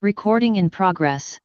Recording in progress.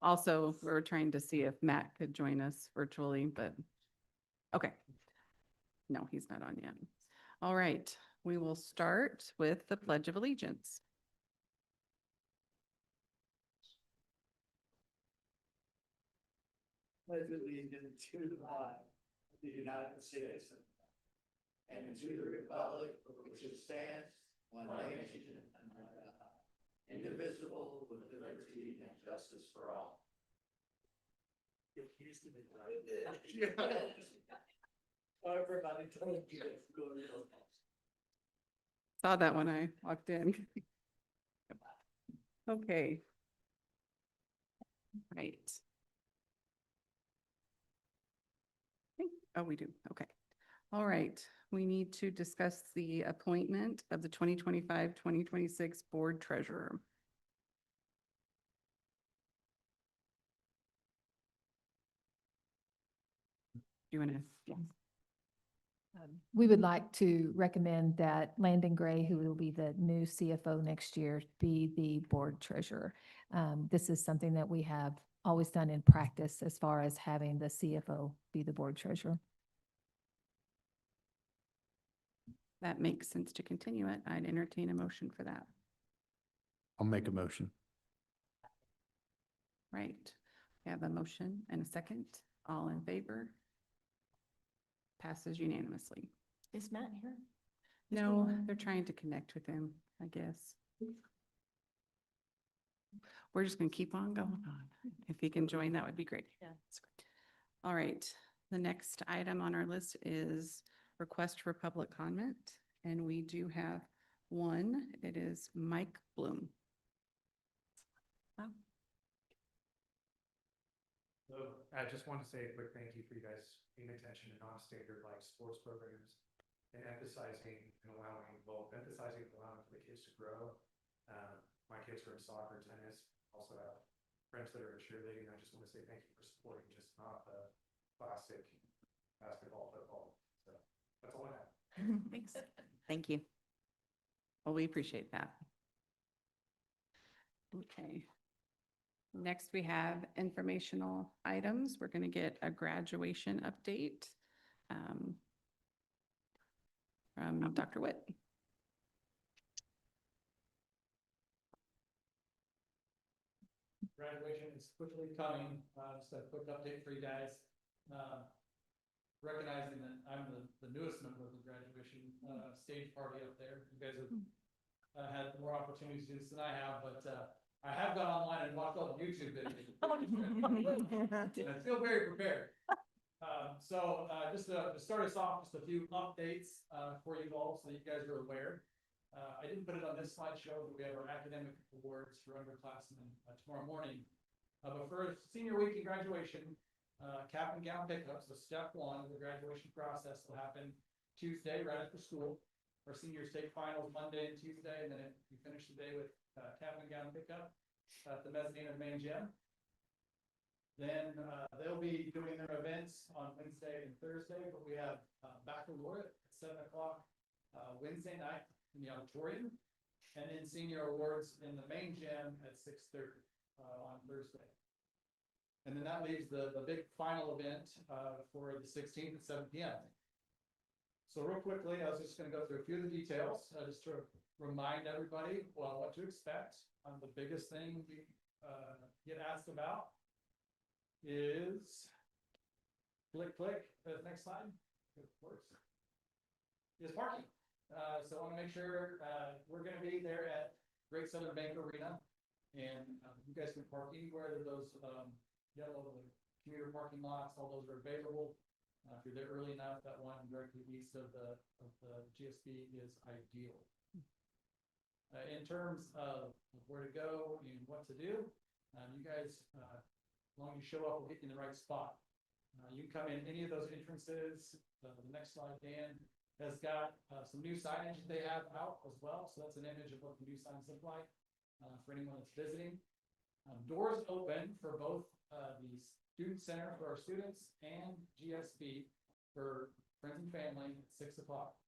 Also, we were trying to see if Matt could join us virtually, but okay. No, he's not on yet. All right, we will start with the Pledge of Allegiance. Pledge allegiance to the flag of the United States and to the republic for which it stands, one nation, under God, indivisible, with liberty and justice for all. Everybody told you. Saw that when I walked in. Okay. Right. Oh, we do. Okay. All right. We need to discuss the appointment of the 2025-2026 board treasurer. You want to? Yeah. We would like to recommend that Landon Gray, who will be the new CFO next year, be the board treasurer. This is something that we have always done in practice as far as having the CFO be the board treasurer. That makes sense to continue it. I'd entertain a motion for that. I'll make a motion. Right. We have a motion and a second. All in favor? Passes unanimously. Is Matt here? No, they're trying to connect with him, I guess. We're just gonna keep on going on. If he can join, that would be great. Yeah, that's great. All right, the next item on our list is request for public comment, and we do have one. It is Mike Bloom. So I just want to say a quick thank you for you guys paying attention to non-standard like sports programs and emphasizing and allowing for the kids to grow. My kids are in soccer, tennis, also have friends that are in cheerleading. I just want to say thank you for supporting just not the classic basketball, football. So that's all I have. Thanks. Thank you. Well, we appreciate that. Okay. Next, we have informational items. We're going to get a graduation update from Dr. Witt. Graduation is quickly coming. Just a quick update for you guys. Recognizing that I'm the newest member of the graduation stage party up there. You guys have had more opportunities to do this than I have, but I have gone online and watched all the YouTube videos. And I feel very prepared. So just to start us off, just a few updates for you all so that you guys are aware. I didn't put it on this slideshow, but we have our academic awards for underclassmen tomorrow morning. But for senior week and graduation, cap and gown pickup, so step one of the graduation process will happen Tuesday right after school. Our seniors take finals Monday and Tuesday, and then we finish the day with cap and gown pickup at the mezzanine and main gym. Then they'll be doing their events on Wednesday and Thursday, but we have baccalaureate at 7 o'clock Wednesday night in the auditorium, and then senior awards in the main gym at 6:30 on Thursday. And then that leaves the big final event, for the 16th at 7 p.m. So real quickly, I was just gonna go through a few of the details, just to remind everybody, well, what to expect. The biggest thing we, get asked about is, click, next slide, of course, is parking. So I wanna make sure, we're gonna be there at Great Southern Bank Arena. And, you guys can park anywhere that those, yellow commuter parking lots, all those are available. If you're there early enough, that one directly east of the GSB is ideal. In terms of where to go and what to do, you guys, as long as you show up, we'll get you in the right spot. You can come in any of those entrances. The next slide, Dan, has got some new signage that they have out as well. So that's an image of what the new signs look like for anyone that's visiting. Doors open for both the Student Center for our students and GSB for friends and family at 6 o'clock.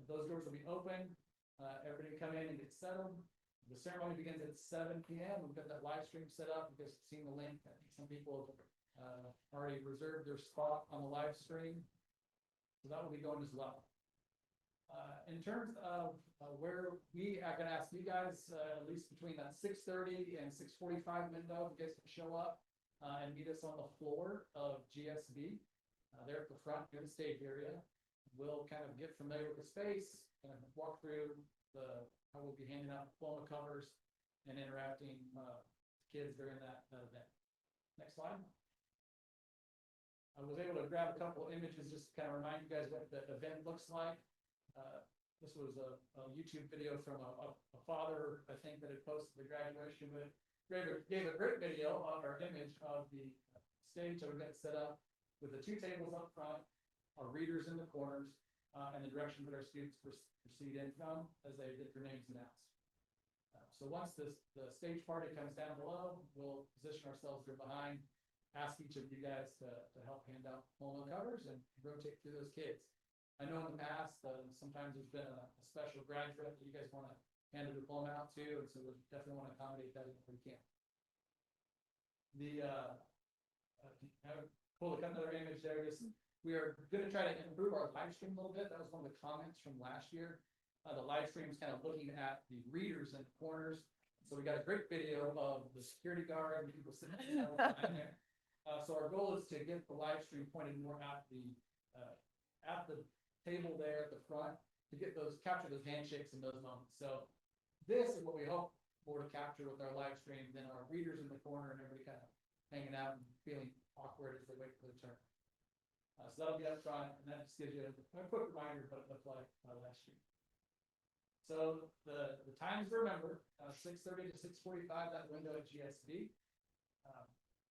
Those doors will be open. Everybody come in and get settled. The ceremony begins at 7 p.m. We've got that live stream set up. You guys have seen the link. I think some people have already reserved their spot on the live stream. So that will be going as well. In terms of where we are going to ask you guys, at least between that 6:30 and 6:45 window, you guys can show up and meet us on the floor of GSB. There at the front near the stage area. We'll kind of get familiar with the space and walk through how we'll be handing out diploma covers and interacting with kids during that event. Next slide. I was able to grab a couple of images just to kind of remind you guys what the event looks like. This was a YouTube video from a father, I think, that had posted the graduation, but gave a great video of our image of the stage that we've got set up with the two tables up front, our readers in the corners, and the direction that our students proceed in from as they get their names announced. So once the stage party comes down below, we'll position ourselves there behind, ask each of you guys to help hand out diploma covers and rotate through those kids. I know in the past, sometimes there's been a special graduate that you guys want to hand a diploma out to, and so we definitely want to accommodate that if we can. Pull another image there. We are going to try to improve our live stream a little bit. That was one of the comments from last year. The live stream is kind of looking at the readers in the corners. So we got a great video of the security guard and people sitting behind there. So our goal is to get the live stream pointed more at the table there at the front to capture those handshakes in those moments. So this is what we hope for to capture with our live stream. Then our readers in the corner and everybody kind of hanging out and feeling awkward as they wait for the turn. So that'll be up front, and that just gives you a quick reminder of what it looked like last year. So the times to remember, 6:30 to 6:45, that window at GSB.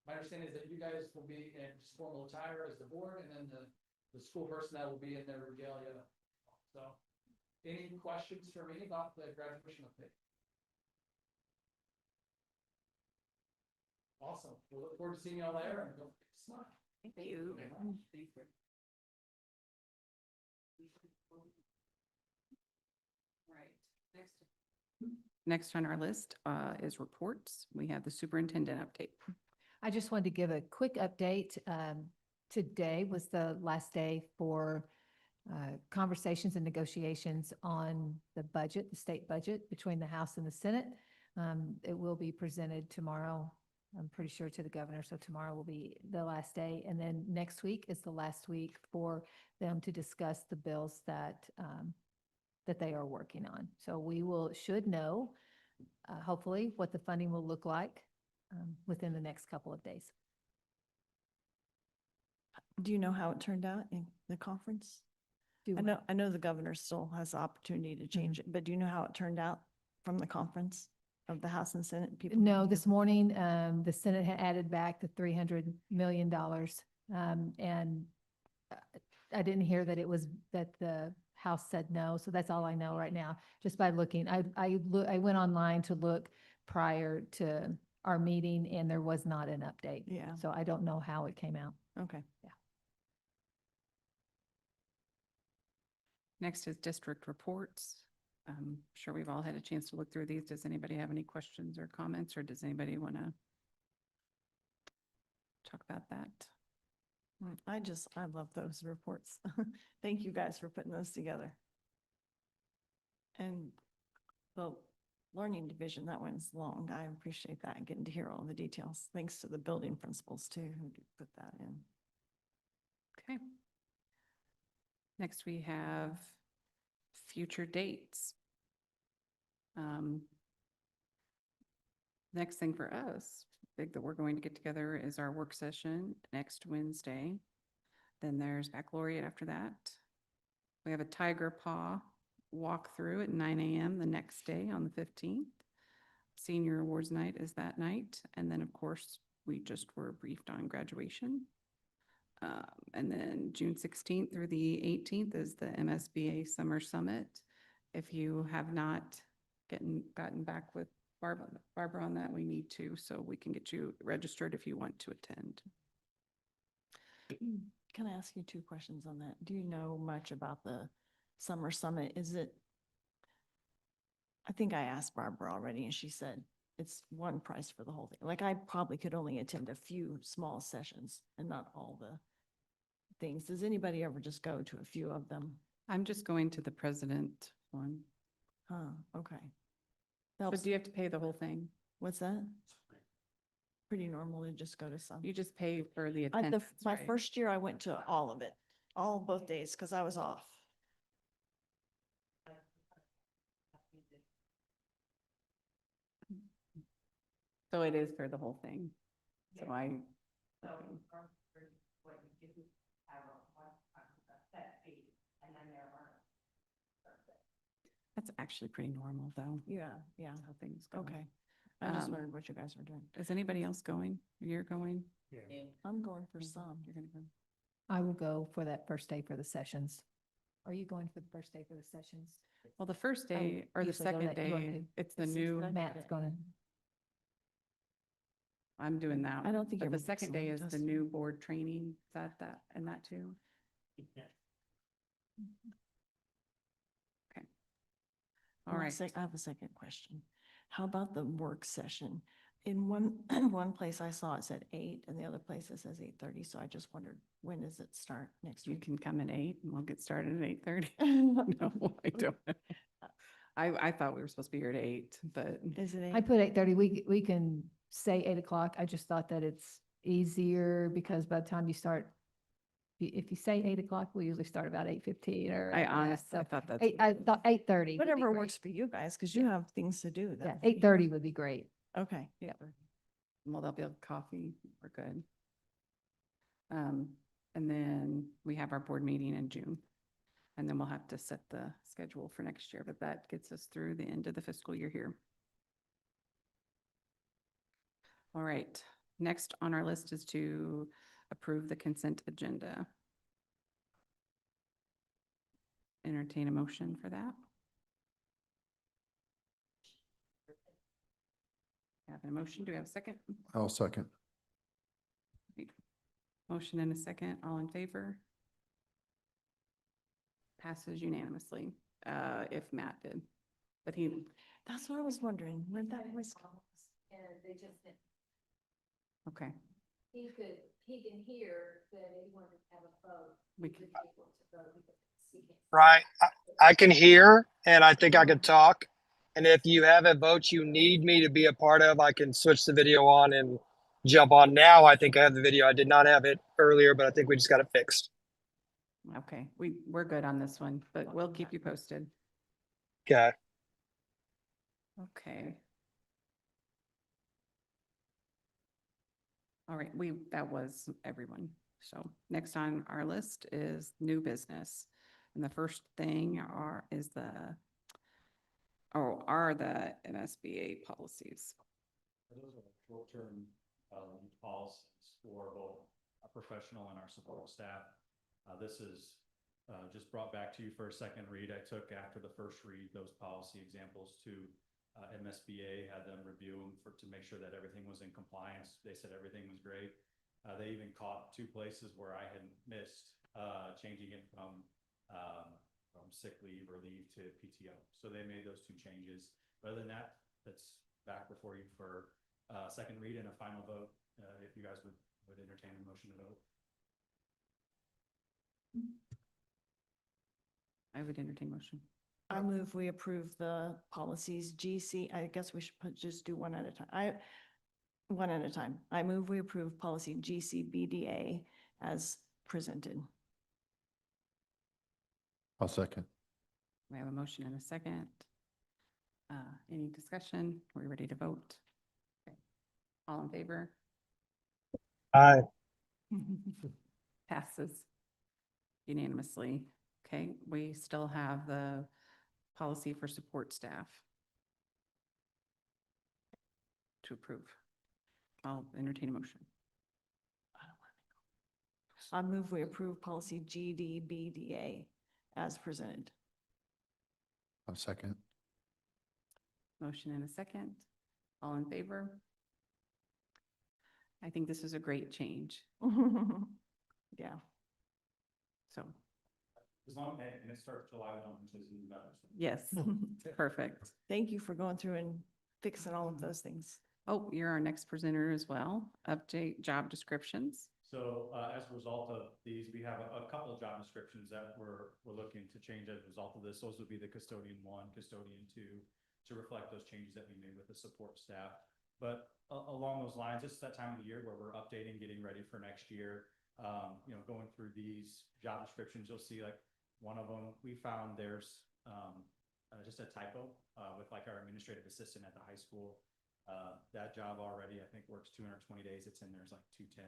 My understanding is that you guys will be in formal attire as the board, and then the school personnel will be in their regalia. So any questions for me about the graduation update? Awesome. We'll look forward to seeing y'all there, and don't forget to smile. Thank you. Right. Next on our list is reports. We have the superintendent update. I just wanted to give a quick update. Today was the last day for conversations and negotiations on the budget, the state budget between the House and the Senate. It will be presented tomorrow, I'm pretty sure, to the governor. So tomorrow will be the last day. And then next week is the last week for them to discuss the bills that they are working on. So we should know, hopefully, what the funding will look like within the next couple of days. Do you know how it turned out in the conference? Do I know the governor still has the opportunity to change it, but do you know how it turned out from the conference of the House and Senate? People No, coming this here? morning, the Senate had added back the $300 million. And I didn't hear that that the House said no. So that's all I know right now, just by looking. I went online to look prior to our meeting, and there was not an update. Yeah, So I don't know how it came out. okay. Next is district reports. I'm sure we've all had a chance to look through these. Does anybody have any questions or comments, or does anybody want to talk about that. I love those reports. Thank you guys for putting those together. And the learning division, that one's long. I appreciate that and getting to hear all the details. Thanks to the building principals too, who put that in. Okay. Next, we have future dates. Next thing for us, big that we're going to get together is our work session next Wednesday. Then there's baccalaureate after that. We have a Tiger Paw walkthrough at 9 a.m. the next day on the 15th. Senior Awards Night is that night. And then, of course, we just were briefed on graduation. And then June 16th through the 18th is the MSBA Summer Summit. If you have not gotten back with Barbara on that, we need to, so we can get you registered if you want to attend. Can I ask you two questions on that? Do you know much about the summer summit? I think I asked Barbara already and she said it's one price for the whole thing. Like I probably could only attend a few small sessions and not all the things. Does anybody ever just go to a few of them? I'm just going to the president one. Okay. So Helps. do you have to pay the whole thing? What's that? Pretty normal to just go to some. You just pay for the I, attendance, my right? first year I went to all of it, both days, because I was off. So it is for the whole thing. So that's actually pretty normal though. Yeah, How things go. okay. I just Um, wondered what you guys were doing. Is anybody else going? You're going? Yeah. I'm going for some. You're gonna go. I will go for that first day for the sessions. Are you going for the first day for the sessions? Well, the first I day or the usually go second that- you want day, me to- it's the It's the new, second- Matt's gonna, I'm doing that. I don't think But it the makes second day any is the difference. new board training. Is that and that too? Okay. All right. I have a second question. How about the work session? In one, one place I saw it said 8 and the other place it says 8:30. So I just wondered, when does it start next You week? can come at 8 and we'll get started at 8:30. No, I don't. I thought we were supposed to be here at 8, but Is it 8? I put 8:30, we can say 8 o'clock. I just thought that it's easier because by the time you start, if you say 8 o'clock, we usually start about 8:15 or. I like that. honestly So thought that's. I thought 8:30. would be Whatever great. works for you guys, because you have things to do. Yeah, that. 8:30 would be great. Okay. Yeah. Well, they'll be able to coffee. We're good. And then we have our board meeting in June. And then we'll have to set the schedule for next year, but that gets us through the end of the fiscal year here. All right, next on our list is to approve the consent agenda. Entertain a motion for that. Have a motion. Do we have a second? I'll second. Motion and a second. All in favor? Passes unanimously, if Matt did. But he, That's what I was wondering, where that was. And they just, okay, he can hear, but he wanted to have a vote. we can, Right. I can hear and I think I can talk. And if you have a vote you need me to be a part of, I can switch the video on and jump on now. I think I have the video. I did not have it earlier, but I think we just got it fixed. okay, we're good on this one, but we'll keep you posted. Okay. Okay. All right, that was everyone. So next on our list is new business. And the first thing are the MSBA policies. Those are short-term policies for both our professional and our support staff. This is just brought back to you for a second read. I took after the first read those policy examples to MSBA, had them review them to make sure that everything was in compliance. They said everything was great. They even caught 2 places where I had missed changing it from sick leave or leave to PTO. So they made those 2 changes. But other than that, that's back before you for second read and a final vote. If you guys would would entertain a motion to vote. I would entertain motion. I move we approve the policies GC, I guess we should just do one at a time. One at a time. I move we approve policy GCBDA as presented. I'll second. We have a motion and a second. Any discussion? Are we ready to vote? Okay. All in favor? Aye. Passes unanimously. Okay, we still have the policy for support staff to approve. I'll entertain a motion. I move we approve policy GDBDA as presented. I'll second. Motion and a second. All in favor? I think this is a great change. Yeah. So, As long as it starts July 1, which is even better. so. yes, perfect. Thank you for going through and fixing all of those things. Oh, you're our next presenter as well. Update job descriptions. So as a result of these, we have a couple of job descriptions that we're looking to change as a result of this. Those would be the custodian 1, custodian 2, to reflect those changes that we made with the support staff. But along those lines, it's that time of the year where we're updating, getting ready for next year. Going through these job descriptions, you'll see like one of them, we found there's just a typo with like our administrative assistant at the high school. That job already, I think, works 220 days. It's in there's like 210.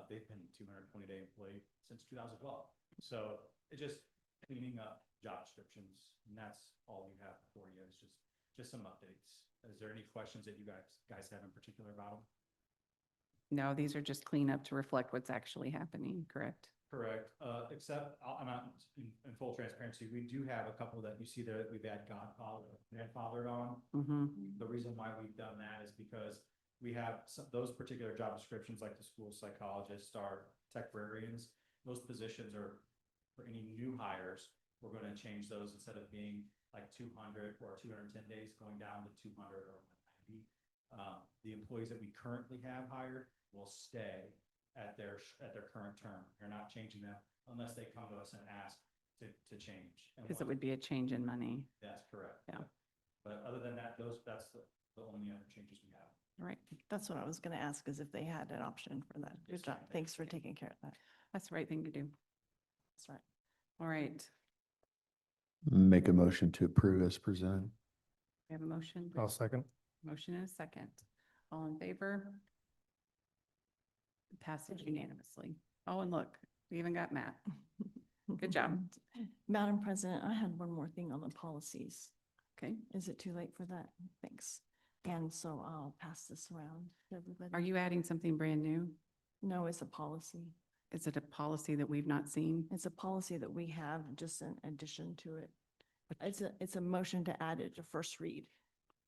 They've been 220-day employee since 2012. So it's just cleaning up job descriptions, and that's all we have for you. It's just some updates. Is there any questions that you guys have in particular about them? No, these are just cleanup to reflect what's actually happening, correct? Correct, except, I'm not, in full transparency, we do have a couple that you see there that we've had grandfathered on. Mm-hmm. The reason why we've done that is because we have those particular job descriptions, like the school psychologist, our techrarians, those positions are, for any new hires, we're going to change those instead of being like 200 or 210 days, going down to 200 or 190. The employees that we currently have hired will stay at their current term. You're not changing them unless they come to us and ask to change. And Because it would be a change in money. That's correct. Yeah. But other than that, that's the only other changes we have. Right. That's what I was going to ask, is if they had an option for that. Good Yes, job. ma'am. Thanks for taking care of that. That's the right thing to do. That's right. All right. Make a motion to approve as presented. We have a motion. second. Motion and a second. All in favor? Passage unanimously. Oh, and look, we even got Matt. Good job. Madam President, I had one more thing on the policies. Okay. Is it too late for that? Thanks. And so I'll pass this around to everybody. Are you adding something brand new? No, it's a policy. Is it a policy that we've not seen? It's a policy that we have, just in addition to it. It's a motion to add it to first read.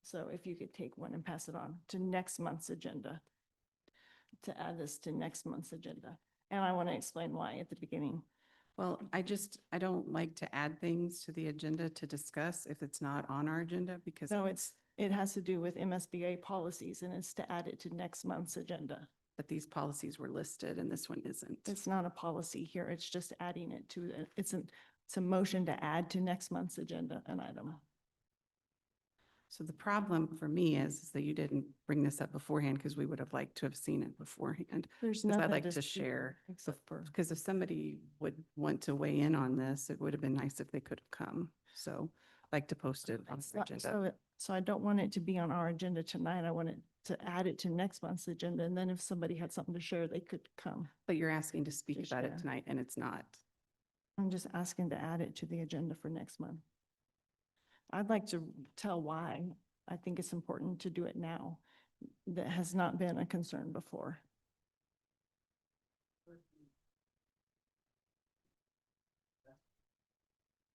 So if you could take one and pass it on to next month's agenda, to add this to next month's agenda. And I want to explain why at the beginning. Well, I don't like to add things to the agenda to discuss if it's not on our agenda because No, it has to do with MSBA policies, and it's to add it to next month's agenda. but these policies were listed and this one isn't. It's not a policy here. It's just adding it to, it's a motion to add to next month's agenda an item. So the problem for me is that you didn't bring this up beforehand because we would have liked to have seen it beforehand. There's 'Cause I'd nothing like to see share except for. Because if somebody would want to weigh in on this, it would have been nice if they could have come. So I'd like to post it on the agenda. So I don't want it to be on our agenda tonight. I want it to add it to next month's agenda. And then if somebody had something to share, they could come. But you're asking to speak To about it share. tonight and it's not. I'm just asking to add it to the agenda for next month. I'd like to tell why I think it's important to do it now. That has not been a concern before.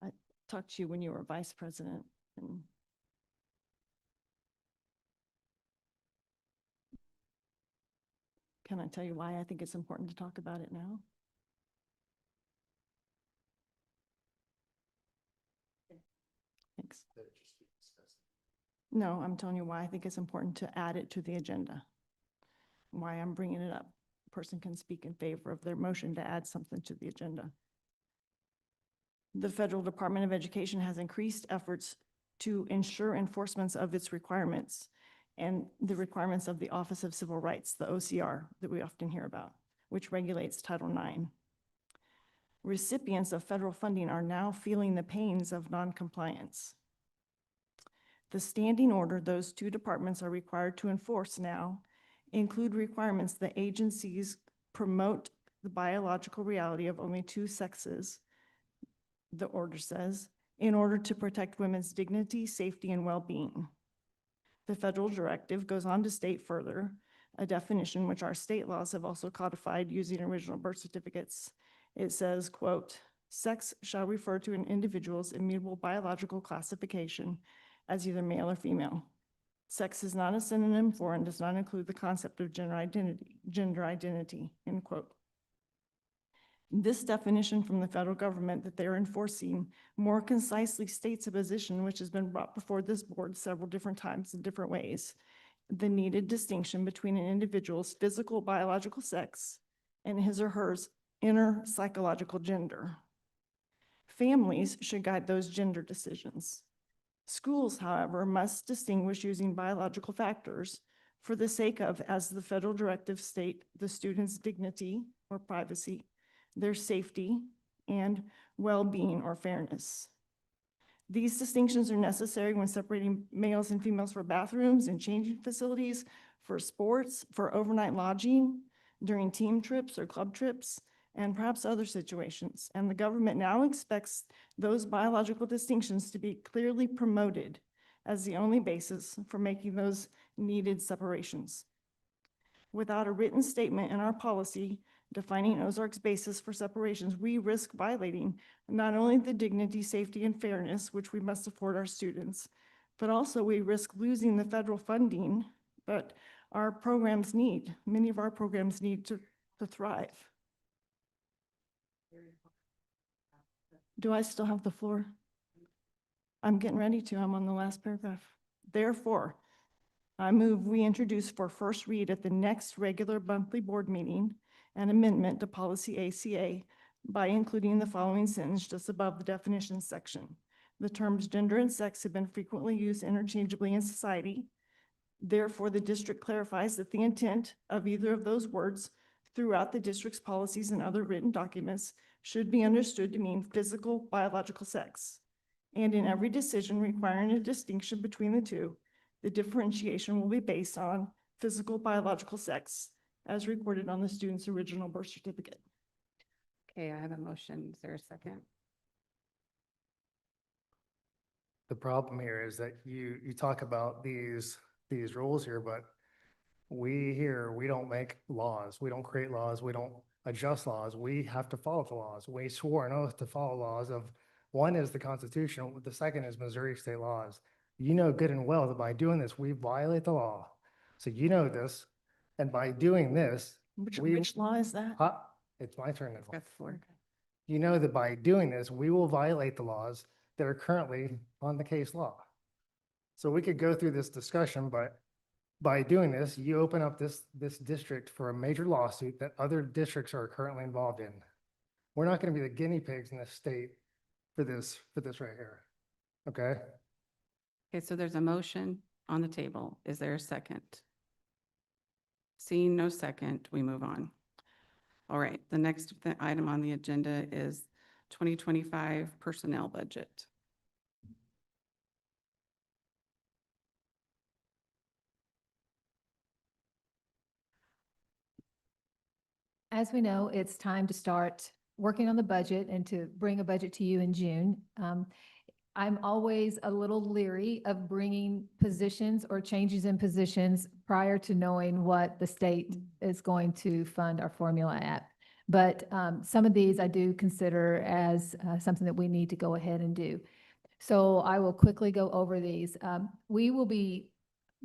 I talked to you when you were vice president, and can I tell you why I think it's important to talk about it now? Thanks. No, I'm telling you why I think it's important to add it to the agenda. Why I'm bringing it up. person can speak in favor of their motion to add something to the agenda. The Federal Department of Education has increased efforts to ensure enforcements of its requirements and the requirements of the Office of Civil Rights, the OCR, that we often hear about, which regulates Title IX. Recipients of federal funding are now feeling the pains of noncompliance. The standing order those two departments are required to enforce now include requirements that agencies promote the biological reality of only two sexes, the order says, in order to protect women's dignity, safety, and well-being. The federal directive goes on to state further a definition which our state laws have also codified using original birth certificates. It says, quote, "Sex shall refer to an individual's immutable biological classification as either male or female. Sex is not a synonym for and does not include the concept of gender identity, end quote. This definition from the federal government that they're enforcing more concisely states a position which has been brought before this board several different times in different ways, the needed distinction between an individual's physical biological sex and his or her inner psychological gender. Families should guide those gender decisions. Schools, however, must distinguish using biological factors for the sake of, as the federal directives state, the student's dignity or privacy, their safety, and well-being or fairness. These distinctions are necessary when separating males and females for bathrooms and changing facilities, for sports, for overnight lodging, during team trips or club trips, and perhaps other situations. And the government now expects those biological distinctions to be clearly promoted as the only basis for making those needed separations. Without a written statement in our policy defining Ozark's basis for separations, we risk violating not only the dignity, safety, and fairness which we must afford our students, but also we risk losing the federal funding that our programs need. Many of our programs need to thrive. Do I still have the floor? I'm getting ready to. I'm on the last paragraph. Therefore, I move we introduce for first read at the next regular monthly board meeting an amendment to policy ACA by including the following sentence just above the definitions section. The terms gender and sex have been frequently used interchangeably in society. Therefore, the district clarifies that the intent of either of those words throughout the district's policies and other written documents should be understood to mean physical, biological sex. And in every decision requiring a distinction between the two, the differentiation will be based on physical, biological sex as recorded on the student's original birth certificate. Okay, I have a motion. Is there a second? The problem here is that you talk about these rules here, but we don't make laws. We don't create laws. We don't adjust laws. We have to follow the laws. We swore an oath to follow laws of, one is the Constitution, the second is Missouri state laws. You know good and well that by doing this, we violate the law. So you know this, and by doing this, Which law is that? it's my turn now. Got the floor. You know that by doing this, we will violate the laws that are currently on the case law. So we could go through this discussion, but by doing this, you open up this district for a major lawsuit that other districts are currently involved in. We're not going to be the guinea pigs in this state for this right here. Okay? Okay, so there's a motion on the table. Is there a second? Seeing no second, we move on. All right, the next item on the agenda is 2025 personnel budget. As we know, it's time to start working on the budget and to bring a budget to you in June. I'm always a little leery of bringing positions or changes in positions prior to knowing what the state is going to fund our formula at. But some of these I do consider as something that we need to go ahead and do. So I will quickly go over these. We will be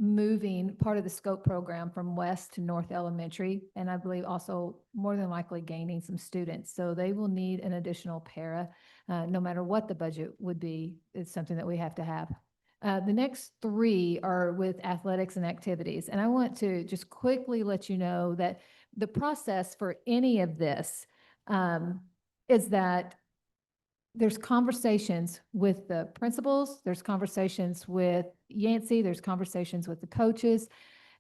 moving part of the scope program from West to North Elementary, and I believe also more than likely gaining some students. So they will need an additional para, no matter what the budget would be. It's something that we have to have. The next three are with athletics and activities. And I want to just quickly let you know that the process for any of this is that there's conversations with the principals, there's conversations with Yancey, there's conversations with the coaches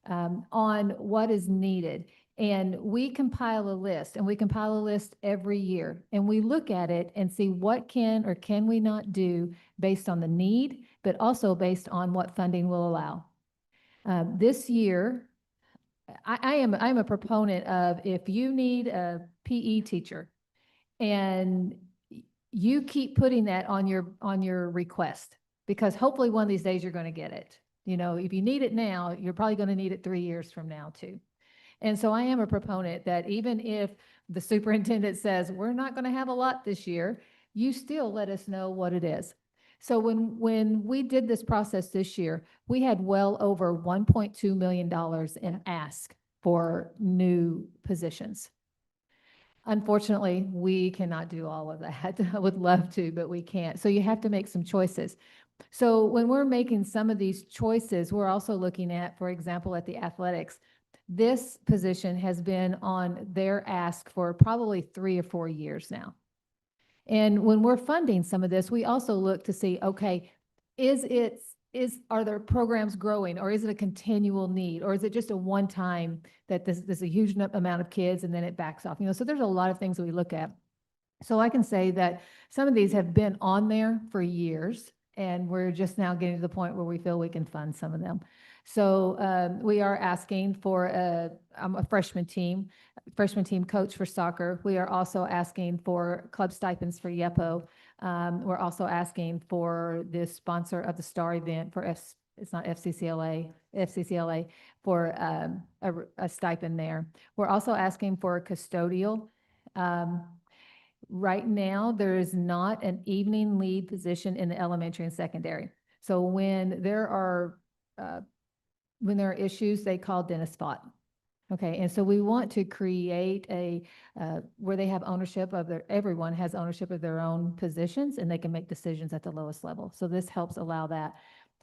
on what is needed. And we compile a list, and we compile a list every year. And we look at it and see what can or can we not do based on the need, but also based on what funding will allow. This year, I'm a proponent of, if you need a PE teacher and you keep putting that on your request, because hopefully one of these days you're going to get it. You know, if you need it now, you're probably going to need it 3 years from now too. And so I am a proponent that even if the superintendent says, we're not going to have a lot this year, you still let us know what it is. So when we did this process this year, we had well over $1.2 million in ask for new positions. Unfortunately, we cannot do all of that. I would love to, but we can't. So you have to make some choices. So when we're making some of these choices, we're also looking at, for example, at the athletics. This position has been on their ask for probably 3 or 4 years now. And when we're funding some of this, we also look to see, okay, are there programs growing, or is it a continual need, or is it just a one-time that there's a huge amount of kids and then it backs off? You know, so there's a lot of things that we look at. So I can say that some of these have been on there for years, and we're just now getting to the point where we feel we can fund some of them. So we are asking for a freshman team coach for soccer. We are also asking for club stipends for YEPO. We're also asking for the sponsor of the STAR event for it's not FCCLA for a stipend there. We're also asking for a custodial. Right now, there is not an evening lead position in the elementary and secondary. So when there are issues, they call Dennis Spot. Okay, and so we want to create where they have ownership of everyone has ownership of their own positions, and they can make decisions at the lowest level. So this helps allow that.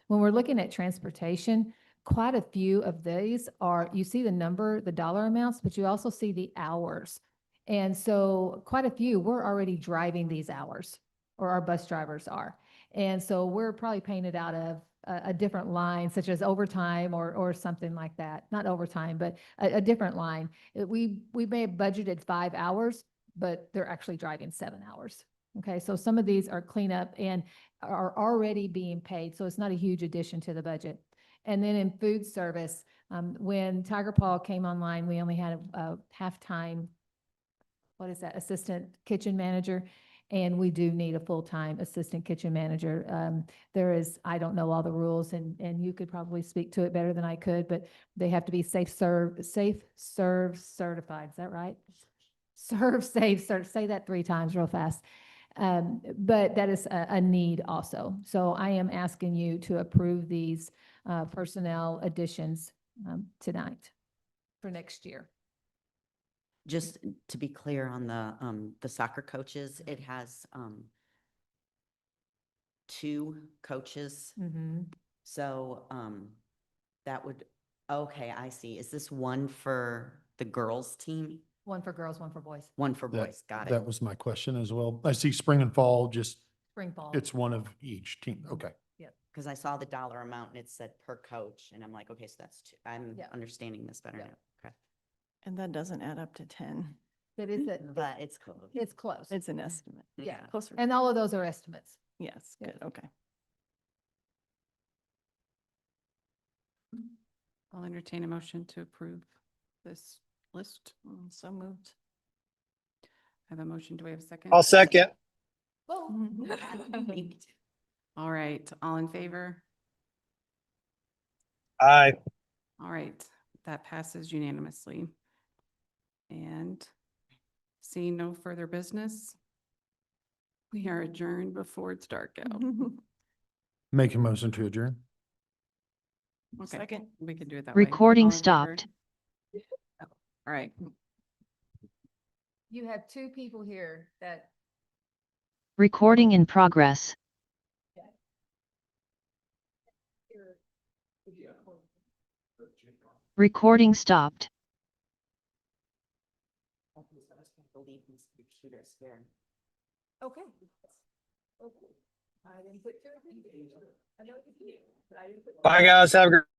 When we're looking at transportation, quite a few of these you see the dollar amounts, but you also see the hours. And so quite a few, we're already driving these hours, or our bus drivers are. And so we're probably paying it out of a different line, such as overtime or something like that. Not overtime, but a different line. We may have budgeted 5 hours, but they're actually driving 7 hours. Okay, so some of these are cleanup and are already being paid, so it's not a huge addition to the budget. And then in food service, when Tiger Paw came online, we only had a half-time, assistant kitchen manager. And we do need a full-time assistant kitchen manager. I don't know all the rules, and you could probably speak to it better than I could, but they have to be safe serve certified. Is that right? Serve, safe, say that 3 times real fast. But that is a need also. So I am asking you to approve these personnel additions tonight for next year. Just to be clear on the soccer coaches, it has 2 coaches. Mm-hmm. So that would, okay, I see. Is this one for the girls team? One for girls, one for boys. One for boys, got it. That was my question as well. I see spring and fall, just, Spring, fall. it's one of each team. Okay. Because I saw the dollar amount and it said per coach, and I'm like, okay, so that's 2. I'm Yeah. understanding this better Yeah. now. Okay. And that doesn't add up to 10. That is But it's close. it's close. It's an estimate. Yeah. Closer. And all of those are estimates. Yes, Yeah. good, okay. I'll entertain a motion to approve this list. So moved. I have a motion. Do we have a second? I'll second. All right, all in favor? Aye. All right, that passes unanimously. And seeing no further business, we are adjourned before it's dark out. Make a motion to adjourn. Okay, Second. we can do it that way. Recording All in favor? stopped. All right, You have 2 people here that Recording in progress. Recording stopped. you guys scared. Okay. Okay. I didn't put your. I know you did, but I didn't put. Bye, guys. Have a great